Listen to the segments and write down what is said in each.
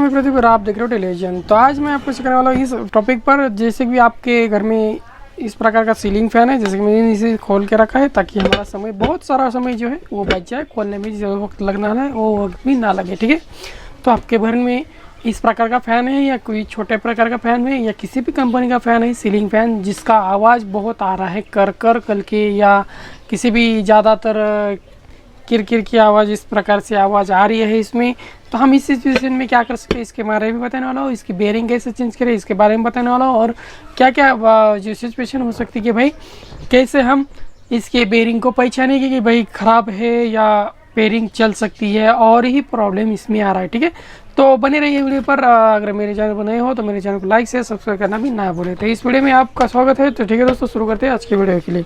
मैं प्रदीप और आप देख रहे हो टेलीविजन। तो आज मैं आपको सिखाने वाला हूँ इस टॉपिक पर, जैसे कि आपके घर में इस प्रकार का सीलिंग फैन है, जैसे कि मैंने इसे खोल के रखा है ताकि हमारा समय, बहुत सारा समय जो है वो बच जाए, खोलने में जो वक्त लगना है वो वक्त भी ना लगे। ठीक है, तो आपके घर में इस प्रकार का फ़ैन है या कोई छोटे प्रकार का फ़ैन है या किसी भी कंपनी का फ़ैन है, सीलिंग फ़ैन जिसका आवाज़ बहुत आ रहा है, कर कर कल के, या किसी भी ज़्यादातर किरकिर की आवाज़, इस प्रकार से आवाज़ आ रही है इसमें, तो हम इस सिचुएशन में क्या कर सकते हैं इसके बारे में बताने वाला हूँ। इसकी बेयरिंग कैसे चेंज करें इसके बारे में बताने वाला हूँ, और क्या क्या जो सिचुएशन हो सकती है कि भाई कैसे हम इसके बेयरिंग को पहचानेंगे कि भाई ख़राब है या बेयरिंग चल सकती है और ही प्रॉब्लम इसमें आ रहा है। ठीक है, तो बने रहिए वीडियो पर। अगर मेरे चैनल पर नए हो तो मेरे चैनल को लाइक से सब्सक्राइब करना भी ना भूलें। तो इस वीडियो में आपका स्वागत है। तो ठीक है दोस्तों, शुरू करते हैं आज की वीडियो के लिए।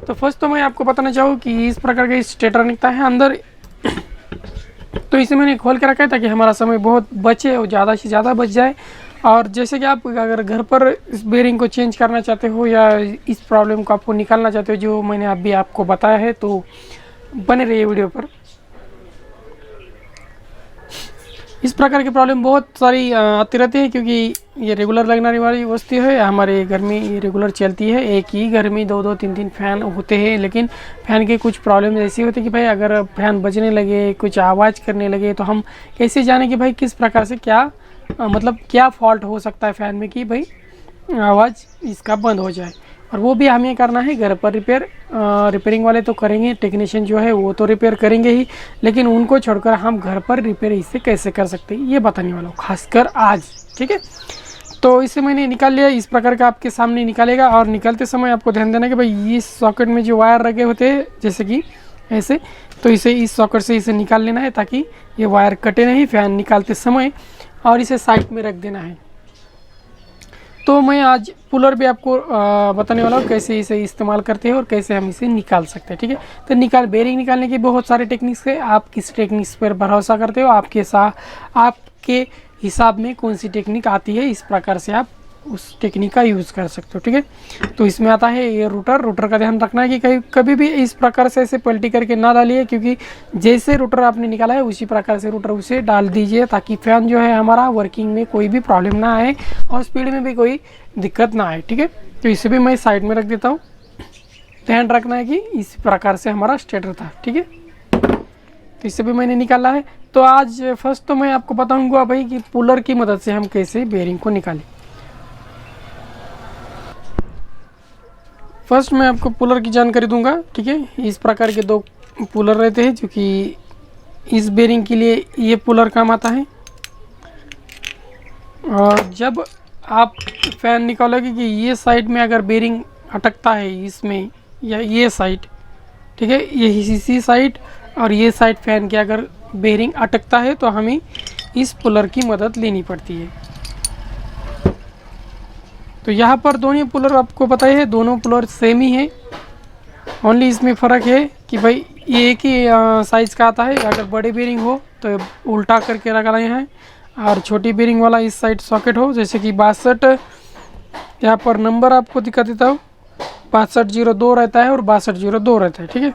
तो फर्स्ट तो मैं आपको बताना चाहूँ कि इस प्रकार का स्टेटर निकलता है अंदर, तो इसे मैंने खोल के रखा है ताकि हमारा समय बहुत बचे और ज़्यादा से ज़्यादा बच जाए। और जैसे कि आप अगर घर पर इस बेयरिंग को चेंज करना चाहते हो या इस प्रॉब्लम को आपको निकालना चाहते हो जो मैंने अभी आपको बताया है, तो बने रहिए वीडियो पर। इस प्रकार की प्रॉब्लम बहुत सारी आती रहती है, क्योंकि ये रेगुलर लगने वाली वस्तु है। हमारे घर में ये रेगुलर चलती है, एक ही घर में दो दो तीन तीन फ़ैन होते हैं, लेकिन फ़ैन के कुछ प्रॉब्लम ऐसी होती है कि भाई अगर फ़ैन बजने लगे, कुछ आवाज़ करने लगे, तो हम कैसे जाने कि भाई किस प्रकार से क्या मतलब क्या फॉल्ट हो सकता है फ़ैन में कि भाई आवाज़ इसका बंद हो जाए। और वो भी हमें करना है घर पर रिपेयरिंग वाले तो करेंगे, टेक्नीशियन जो है वो तो रिपेयर करेंगे ही, लेकिन उनको छोड़कर हम घर पर रिपेयर इसे कैसे कर सकते हैं ये बताने वाला हूँ, खासकर आज। ठीक है, तो इसे मैंने निकाल लिया, इस प्रकार का आपके सामने निकालेगा। और निकालते समय आपको ध्यान देना कि भाई इस सॉकेट में जो वायर लगे होते हैं जैसे कि ऐसे, तो इसे इस सॉकेट से इसे निकाल लेना है ताकि ये वायर कटे नहीं फ़ैन निकालते समय, और इसे साइड में रख देना है। तो मैं आज पुलर भी आपको बताने वाला हूँ कैसे इसे इस्तेमाल करते हैं और कैसे हम इसे निकाल सकते हैं। ठीक है, तो बेयरिंग निकालने के बहुत सारे टेक्निक्स है। आप किस टेक्निक्स पर भरोसा करते हो, आपके हिसाब में कौन सी टेक्निक आती है, इस प्रकार से आप उस टेक्निक का यूज़ कर सकते हो। ठीक है, तो इसमें आता है ये रूटर का ध्यान रखना है कि कभी भी इस प्रकार से ऐसे पलटी करके ना डालिए, क्योंकि जैसे रूटर आपने निकाला है उसी प्रकार से रूटर उसे डाल दीजिए ताकि फ़ैन जो है हमारा वर्किंग में कोई भी प्रॉब्लम ना आए और स्पीड में भी कोई दिक्कत ना आए। ठीक है, तो इसे भी मैं साइड में रख देता हूँ। ध्यान रखना है कि इस प्रकार से हमारा स्टेटर था। ठीक है, तो इसे भी मैंने निकाला है। तो आज फर्स्ट तो मैं आपको बताऊँगा भाई कि पुलर की मदद से हम कैसे बेयरिंग को निकालें। फर्स्ट मैं आपको पुलर की जानकारी दूंगा। ठीक है, इस प्रकार के दो पुलर रहते हैं जो कि इस बेयरिंग के लिए ये पुलर काम आता है। और जब आप फ़ैन निकालोगे कि ये साइड में अगर बेयरिंग अटकता है इसमें, या ये साइड, ठीक है, ये इसी साइड और ये साइड फ़ैन के अगर बेयरिंग अटकता है तो हमें इस पुलर की मदद लेनी पड़ती है। तो यहाँ पर दोनों पुलर आपको पता है, दोनों पुलर सेम ही है, ओनली इसमें फ़र्क है कि भाई ये एक ही साइज़ का आता है। अगर बड़ी बेयरिंग हो तो उल्टा करके रखा है, और छोटी बेयरिंग वाला इस साइड सॉकेट हो, जैसे कि 62, यहाँ पर नंबर आपको दिखा देता हूँ, 6202 रहता है और 6202 रहता है। ठीक है,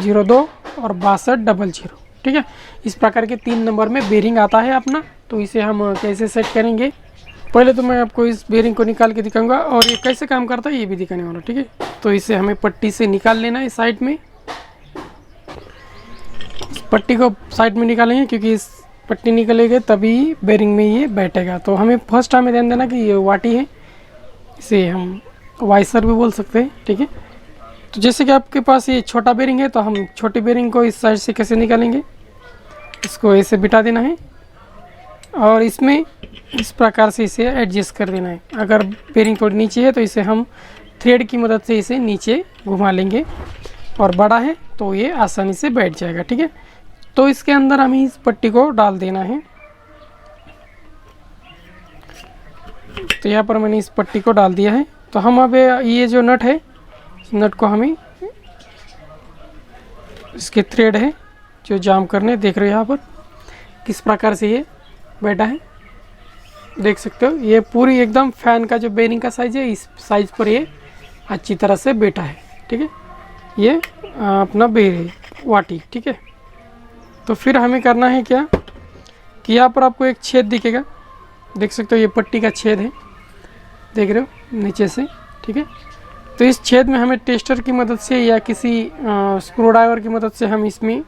02 और 6200। ठीक है, इस प्रकार के 3 नंबर में बेयरिंग आता है अपना। तो इसे हम कैसे सेट करेंगे, पहले तो मैं आपको इस बेयरिंग को निकाल के दिखाऊंगा और ये कैसे काम करता है ये भी दिखाने वाला। ठीक है, तो इसे हमें पट्टी से निकाल लेना है साइड में। इस पट्टी को साइड में निकालेंगे क्योंकि इस पट्टी निकलेगी तभी बेयरिंग में ये बैठेगा। तो हमें फर्स्ट हमें ध्यान देना कि ये वाटी है, इसे हम वाइसर भी बोल सकते हैं। ठीक है, तो जैसे कि आपके पास ये छोटा बेयरिंग है तो हम छोटी बेयरिंग को इस साइड से कैसे निकालेंगे, इसको ऐसे बिठा देना है और इसमें इस प्रकार से इसे एडजस्ट कर देना है। अगर बेयरिंग थोड़ी नीचे है तो इसे हम थ्रेड की मदद से इसे नीचे घुमा लेंगे, और बड़ा है तो ये आसानी से बैठ जाएगा। ठीक है, तो इसके अंदर हमें इस पट्टी को डाल देना है। तो यहाँ पर मैंने इस पट्टी को डाल दिया है। तो हम अब ये जो नट है, इस नट को हमें इसके थ्रेड है जो जाम करने, देख रहे हो यहाँ पर किस प्रकार से ये बैठा है, देख सकते हो। ये पूरी एकदम फ़ैन का जो बेयरिंग का साइज़ है इस साइज़ पर ये अच्छी तरह से बैठा है। ठीक है, ये अपना बेयर है वाटी। ठीक है, तो फिर हमें करना है क्या, कि यहाँ पर आपको एक छेद दिखेगा, देख सकते हो ये पट्टी का छेद है, देख रहे हो नीचे से, ठीक है। तो इस छेद में हमें टेस्टर की मदद से या किसी स्क्रू ड्राइवर की मदद से हम इसमें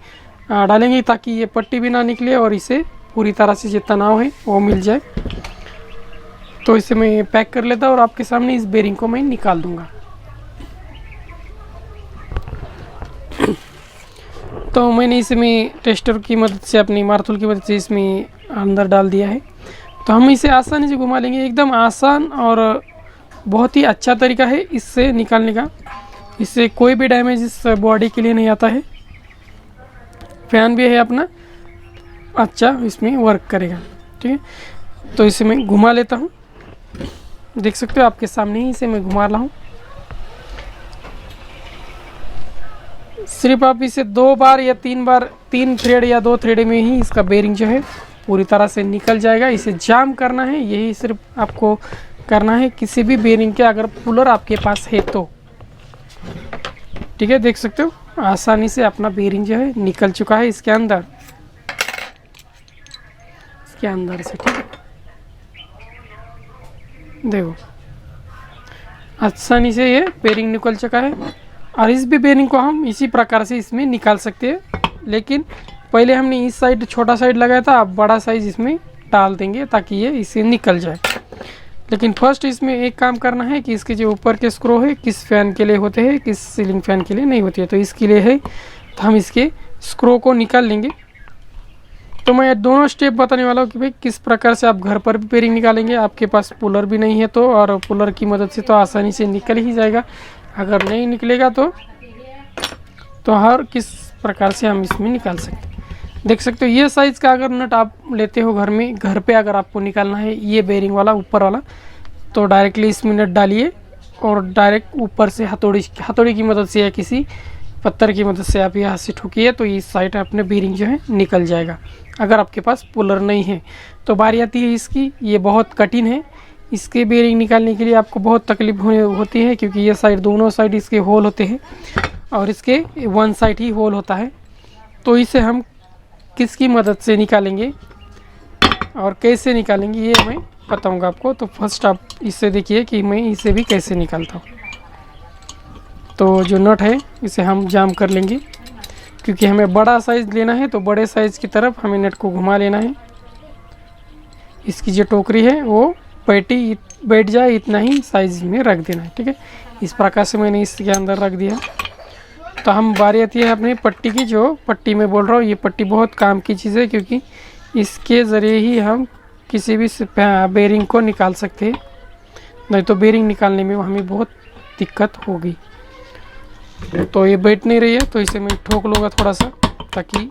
डालेंगे ताकि ये पट्टी भी ना निकले और इसे पूरी तरह से जो तनाव है वो मिल जाए। तो इसे मैं पैक कर लेता हूँ और आपके सामने इस बेरिंग को मैं निकाल दूंगा। तो मैंने इसमें टेस्टर की मदद से, अपनी मारतूल की मदद से इसमें अंदर डाल दिया है। तो हम इसे आसानी से घुमा लेंगे, एकदम आसान और बहुत ही अच्छा तरीका है इससे निकालने का। इससे कोई भी डैमेज इस बॉडी के लिए नहीं आता है। फैन भी है अपना, अच्छा इसमें वर्क करेगा, ठीक है। तो इसे मैं घुमा लेता हूँ, देख सकते हो आपके सामने ही इसे मैं घुमा रहा हूँ। सिर्फ आप इसे 2 बार या 3 बार, 3 थ्रेड या 2 थ्रेड में ही इसका बेरिंग जो है पूरी तरह से निकल जाएगा। इसे जाम करना है, यही सिर्फ आपको करना है किसी भी बेरिंग के, अगर पुलर आपके पास है तो, ठीक है। देख सकते हो आसानी से अपना बेरिंग जो है निकल चुका है इसके अंदर से, ठीक है। देखो आसानी से ये बेरिंग निकल चुका है और इस भी बेरिंग को हम इसी प्रकार से इसमें निकाल सकते हैं। लेकिन पहले हमने इस साइड छोटा साइड लगाया था, अब बड़ा साइज इसमें डाल देंगे ताकि ये इसे निकल जाए। लेकिन फर्स्ट इसमें एक काम करना है कि इसके जो ऊपर के स्क्रू है किस फैन के लिए होते हैं, किस सीलिंग फैन के लिए नहीं होती है, तो इसके लिए है। तो हम इसके स्क्रू को निकाल लेंगे। तो मैं दोनों स्टेप बताने वाला हूँ कि भाई किस प्रकार से आप घर पर भी बेरिंग निकालेंगे। आपके पास पुलर भी नहीं है तो, और पुलर की मदद से तो आसानी से निकल ही जाएगा। अगर नहीं निकलेगा तो हर किस प्रकार से हम इसमें निकाल सकते हैं। देख सकते हो ये साइज़ का अगर नट आप लेते हो घर पे अगर आपको निकालना है ये बेरिंग वाला ऊपर वाला, तो डायरेक्टली इसमें नट डालिए और डायरेक्ट ऊपर से हथौड़ी की मदद से या किसी पत्थर की मदद से आप यहाँ से ठोकिए तो इस साइड अपने बेरिंग जो है निकल जाएगा। अगर आपके पास पुलर नहीं है तो बारी आती है इसकी, ये बहुत कठिन है। इसके बेरिंग निकालने के लिए आपको बहुत तकलीफ होती है, क्योंकि ये साइड, दोनों साइड इसके होल होते हैं और इसके वन साइड ही होल होता है। तो इसे हम किसकी मदद से निकालेंगे और कैसे निकालेंगे ये मैं बताऊंगा आपको। तो फर्स्ट आप इससे देखिए कि मैं इसे भी कैसे निकालता हूँ। तो जो नट है इसे हम जाम कर लेंगे, क्योंकि हमें बड़ा साइज़ लेना है तो बड़े साइज़ की तरफ हमें नट को घुमा लेना है। इसकी जो टोकरी है वो पेटी बैठ जाए इतना ही साइज़ में रख देना है, ठीक है। इस प्रकार से मैंने इसके अंदर रख दिया। तो हम बारी आती है अपनी पट्टी की। जो पट्टी में बोल रहा हूँ ये पट्टी बहुत काम की चीज़ है, क्योंकि इसके ज़रिए ही हम किसी भी बेरिंग को निकाल सकते हैं, नहीं तो बेरिंग निकालने में हमें बहुत दिक्कत होगी। तो ये बैठ नहीं रही है तो इसे मैं ठोक लूँगा थोड़ा सा ताकि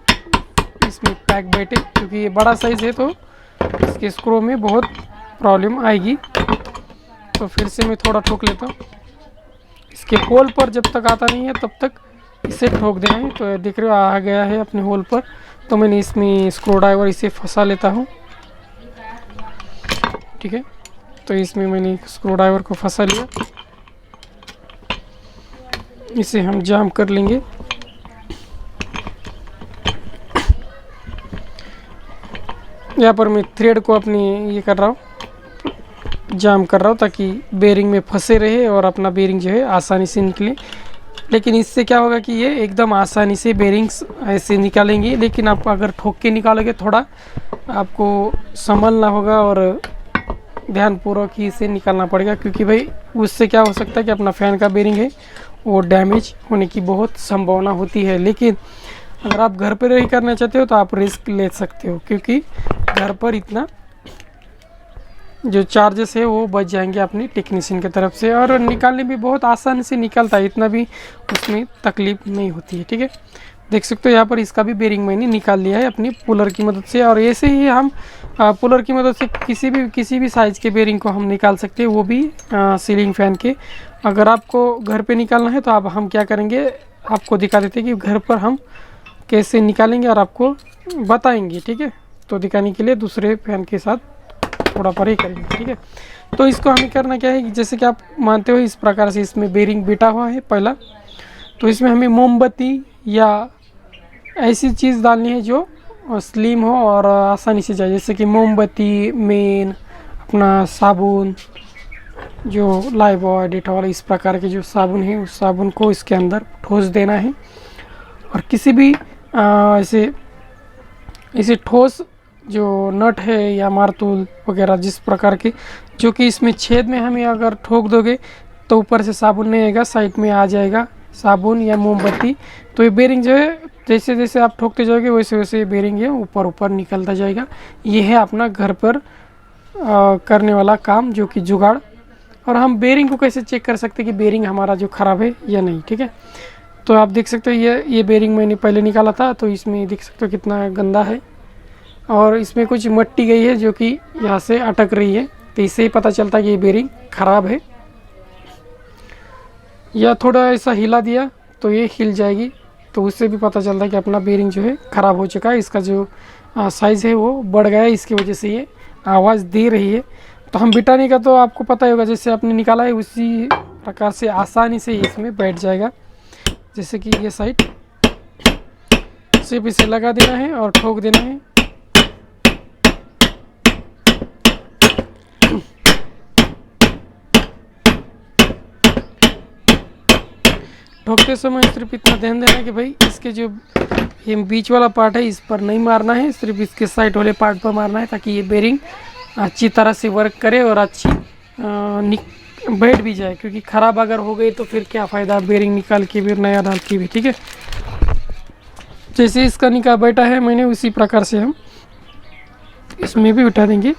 इसमें पैक बैठे, क्योंकि ये बड़ा साइज़ है तो इसके स्क्रू में बहुत प्रॉब्लम आएगी। तो फिर से मैं थोड़ा ठोक लेता हूँ। इसके होल पर जब तक आता नहीं है तब तक इसे ठोक देना है। तो देख रहे हो आ गया है अपने होल पर, तो मैंने इसमें स्क्रू ड्राइवर इसे फंसा लेता हूँ, ठीक है। तो इसमें मैंने स्क्रू ड्राइवर को फंसा लिया, इसे हम जाम कर लेंगे। यहाँ पर मैं थ्रेड को अपनी ये कर रहा हूँ, जाम कर रहा हूँ ताकि बेरिंग में फंसे रहे और अपना बेरिंग जो है आसानी से निकले। लेकिन इससे क्या होगा कि ये एकदम आसानी से बेरिंग्स ऐसे निकालेंगे, लेकिन आप अगर ठोक के निकालोगे थोड़ा आपको संभलना होगा और ध्यानपूर्वक ही इसे निकालना पड़ेगा, क्योंकि भाई उससे क्या हो सकता है कि अपना फ़ैन का बेरिंग है वो डैमेज होने की बहुत संभावना होती है। लेकिन अगर आप घर पर ही करना चाहते हो तो आप रिस्क ले सकते हो, क्योंकि घर पर इतना जो चार्जेस है वो बच जाएंगे अपनी टेक्नीशियन की तरफ से, और निकालने भी बहुत आसानी से निकलता है, इतना भी उसमें तकलीफ नहीं होती है, ठीक है। देख सकते हो यहाँ पर इसका भी बेरिंग मैंने निकाल लिया है अपनी पुलर की मदद से। और ऐसे ही हम पुलर की मदद से किसी भी साइज़ के बेरिंग को हम निकाल सकते हैं, वो भी सीलिंग फ़ैन के। अगर आपको घर पे निकालना है तो अब हम क्या करेंगे, आपको दिखा देते हैं कि घर पर हम कैसे निकालेंगे और आपको बताएंगे, ठीक है। तो दिखाने के लिए दूसरे फ़ैन के साथ थोड़ा परे करेंगे, ठीक है। तो इसको हमें करना क्या है कि जैसे कि आप मानते हो इस प्रकार से इसमें बेरिंग बिठा हुआ है पहला, तो इसमें हमें मोमबत्ती या ऐसी चीज़ डालनी है जो स्लिम हो और आसानी से जाए, जैसे कि मोमबत्ती, मेन, अपना साबुन, जो लाइबॉय, डेटॉल, इस प्रकार के जो साबुन है उस साबुन को इसके अंदर ठोस देना है। और किसी भी ऐसे ठोस जो नट है या मारतूल वगैरह जिस प्रकार के, जो कि इसमें छेद में हमें अगर ठोक दोगे तो ऊपर से साबुन नहीं आएगा, साइड में आ जाएगा साबुन या मोमबत्ती। तो ये बेरिंग जो है जैसे जैसे आप ठोकते जाओगे वैसे वैसे ये बेरिंग है ऊपर ऊपर निकलता जाएगा। ये है अपना घर पर करने वाला काम, जो कि जुगाड़। और हम बेरिंग को कैसे चेक कर सकते हैं कि बेरिंग हमारा जो ख़राब है या नहीं, ठीक है। तो आप देख सकते हो ये बेरिंग मैंने पहले निकाला था, तो इसमें देख सकते हो कितना गंदा है और इसमें कुछ मट्टी गई है जो कि यहाँ से अटक रही है। तो इससे ही पता चलता है कि ये बेरिंग ख़राब है। या थोड़ा ऐसा हिला दिया तो ये हिल जाएगी, तो उससे भी पता चलता है कि अपना बेरिंग जो है ख़राब हो चुका है। इसका जो साइज़ है वो बढ़ गया है, इसकी वजह से ये आवाज़ दे रही है। तो हम बिटाने का तो आपको पता ही होगा, जैसे आपने निकाला है उसी प्रकार से आसानी से इसमें बैठ जाएगा। जैसे कि ये साइड सिर्फ इसे लगा देना है और ठोक देना है। ठोकते समय सिर्फ इतना ध्यान देना है कि भाई इसके जो ये बीच वाला पार्ट है इस पर नहीं मारना है, सिर्फ इसके साइड वाले पार्ट पर मारना है, ताकि ये बेरिंग अच्छी तरह से वर्क करे और अच्छी बैठ भी जाए। क्योंकि ख़राब अगर हो गई तो फिर क्या फ़ायदा बेरिंग निकाल के भी नया डाल के भी, ठीक है। जैसे इसका निकाल बैठा है मैंने, उसी प्रकार से हम इसमें भी उठा देंगे।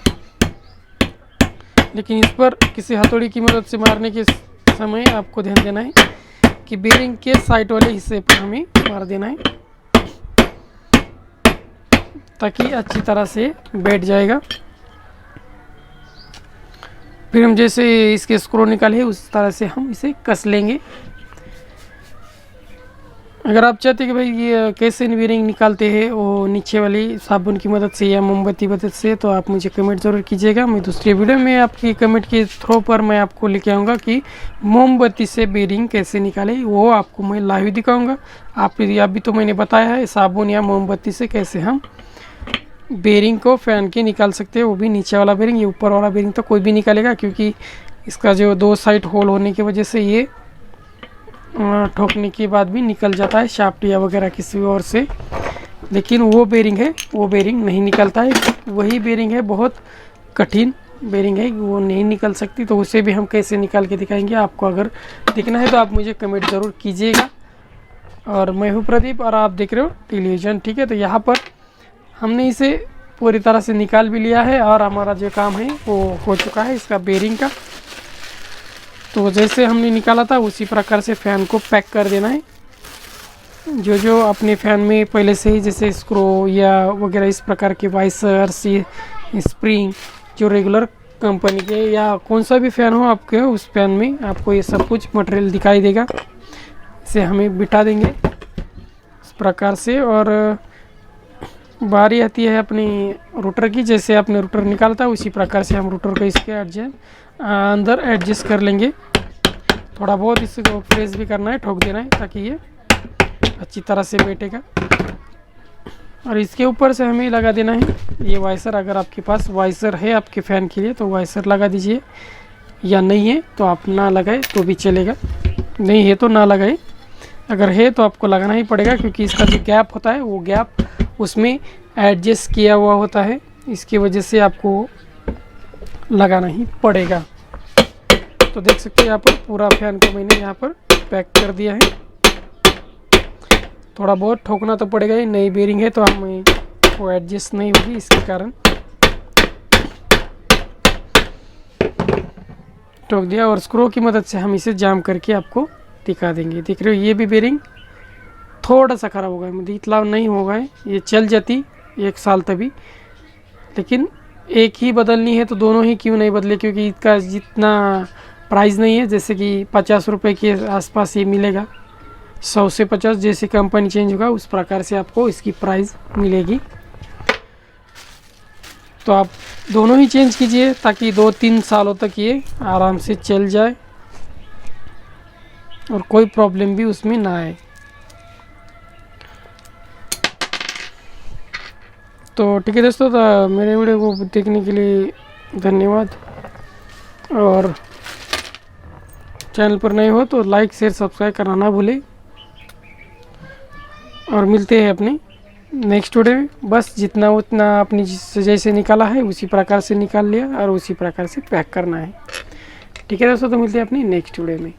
लेकिन इस पर किसी हथौड़ी की मदद से मारने के समय आपको ध्यान देना है कि बेरिंग के साइड वाले हिस्से पर हमें मार देना है, ताकि अच्छी तरह से बैठ जाएगा। फिर हम जैसे इसके स्क्रू निकाले उस तरह से हम इसे कस लेंगे। अगर आप चाहते हैं कि भाई ये कैसे बेरिंग निकालते हैं वो नीचे वाली साबुन की मदद से या मोमबत्ती मदद से, तो आप मुझे कमेंट ज़रूर कीजिएगा। मैं दूसरी वीडियो में आपकी कमेंट के थ्रू पर मैं आपको लेके आऊँगा कि मोमबत्ती से बेरिंग कैसे निकाले, वो आपको मैं लाइव दिखाऊँगा। अभी तो मैंने बताया है साबुन या मोमबत्ती से कैसे हम बेरिंग को फैन के निकाल सकते हैं, वो भी नीचे वाला बेरिंग। ये ऊपर वाला बेरिंग तो कोई भी निकालेगा, क्योंकि इसका जो 2 साइड होल होने की वजह से ये ठोकने के बाद भी निकल जाता है शाफ्ट या वगैरह किसी और से। लेकिन वो बेरिंग है वो बेरिंग नहीं निकलता है। वही बेरिंग है बहुत कठिन बेरिंग है, वो नहीं निकल सकती। तो उसे भी हम कैसे निकाल के दिखाएंगे आपको। अगर दिखना है तो आप मुझे कमेंट ज़रूर कीजिएगा। और मैं हूँ प्रदीप और आप देख रहे हो टेलीविज़न, ठीक है। तो यहाँ पर हमने इसे पूरी तरह से निकाल भी लिया है और हमारा जो काम है वो हो चुका है इसका बेरिंग का। तो जैसे हमने निकाला था उसी प्रकार से फ़ैन को पैक कर देना है। जो अपने फ़ैन में पहले से ही जैसे स्क्रू या वगैरह इस प्रकार के वाइसर सी स्प्रिंग, जो रेगुलर कंपनी के या कौन सा भी फ़ैन हो आपके, उस फ़ैन में आपको ये सब कुछ मटेरियल दिखाई देगा। इसे हमें बिठा देंगे इस प्रकार से। और बारी आती है अपनी रूटर की। जैसे आपने रूटर निकाला था उसी प्रकार से हम रूटर को इसके अंदर एडजस्ट कर लेंगे। थोड़ा बहुत इसको प्रेस भी करना है, ठोक देना है, ताकि ये अच्छी तरह से बैठेगा। और इसके ऊपर से हमें लगा देना है ये वाइसर। अगर आपके पास वाइसर है आपके फ़ैन के लिए तो वाइसर लगा दीजिए, या नहीं है तो आप ना लगाए तो भी चलेगा, नहीं है तो ना लगाए। अगर है तो आपको लगाना ही पड़ेगा, क्योंकि इसका जो गैप होता है वो गैप उसमें एडजस्ट किया हुआ होता है। इसकी वजह से आपको लगाना ही पड़ेगा। तो देख सकते हैं यहाँ पर पूरा फ़ैन को मैंने यहाँ पर पैक कर दिया है। थोड़ा बहुत ठोकना तो पड़ेगा ही, नई बेरिंग है तो हमें वो एडजस्ट नहीं होगी, इसके कारण ठोक दिया। और स्क्रू की मदद से हम इसे जाम करके आपको दिखा देंगे। देख रहे हो ये भी बेरिंग थोड़ा सा ख़राब होगा, मुझे इतना नहीं होगा, ये चल जाती 1 साल तभी। लेकिन एक ही बदलनी है तो दोनों ही क्यों नहीं बदले, क्योंकि इसका जितना प्राइस नहीं है। जैसे कि 50 रुपये के आसपास ये मिलेगा, 100 से 50, जैसे कंपनी चेंज होगा उस प्रकार से आपको इसकी प्राइस मिलेगी। तो आप दोनों ही चेंज कीजिए ताकि 2-3 सालों तक ये आराम से चल जाए और कोई प्रॉब्लम भी उसमें ना आए। तो ठीक है दोस्तों, तो मेरे वीडियो को देखने के लिए धन्यवाद। और चैनल पर नए हो तो लाइक शेयर सब्सक्राइब करना ना भूलें। और मिलते हैं अपने नेक्स्ट वीडियो में। बस जितना उतना अपनी जैसे निकाला है उसी प्रकार से निकाल लिया और उसी प्रकार से पैक करना है। ठीक है दोस्तों, तो मिलते हैं अपनी नेक्स्ट वीडियो में।